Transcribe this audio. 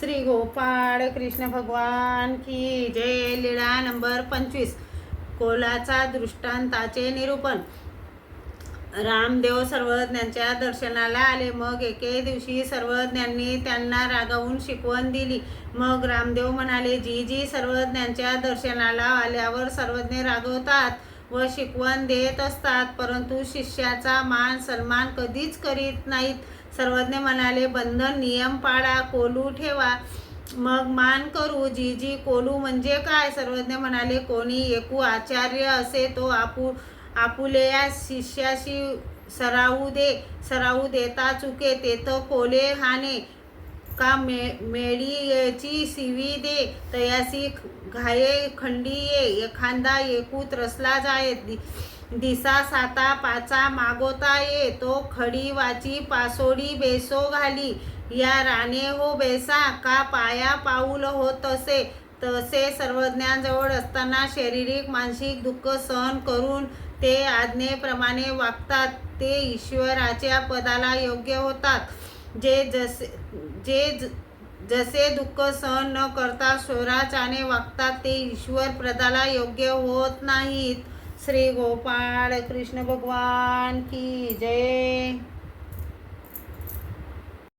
श्री गोपाळ कृष्ण भगवान की जय। लीळा नंबर 25, कोलाचा दृष्टांताचे निरूपण। रामदेव सर्वज्ञांच्या दर्शनाला आले। मग एके दिवशी सर्वज्ञांनी त्यांना रागावून शिकवण दिली। मग रामदेव म्हणाले, जी जी सर्वज्ञांच्या दर्शनाला आल्यावर सर्वज्ञ रागवतात व शिकवण देत असतात, परंतु शिष्याचा मान सन्मान कधीच करीत नाहीत। सर्वज्ञ म्हणाले, बंधन नियम पाळा, कोलू ठेवा, मग मान करू। जी जी कोलू म्हणजे काय? सर्वज्ञ म्हणाले, कोणी एकू आचार्य असे तो आपुलेया शिष्याशी सरावू देता चुके, तेथ कोले हाणे का मेळीची शिवी दे, तयासी घाये खंडी ये, एखादा एकू त्रसला जाये, दिसा साता पाचा मागोता ये, तो खडी वाची पासोडी बेसो घाली, या राणे हो बेसा, का पाया पाऊल हो तसे। तसे सर्वज्ञांजवळ असताना शारीरिक मानसिक दुःख सहन करून ते आज्ञेप्रमाणे वागतात, ते ईश्वराच्या पदाला योग्य होतात। जसे दुःख सहन न करता स्वराचाने वागतात, ते ईश्वर पदाला योग्य होत नाहीत। श्री गोपाळ कृष्ण भगवान की जय।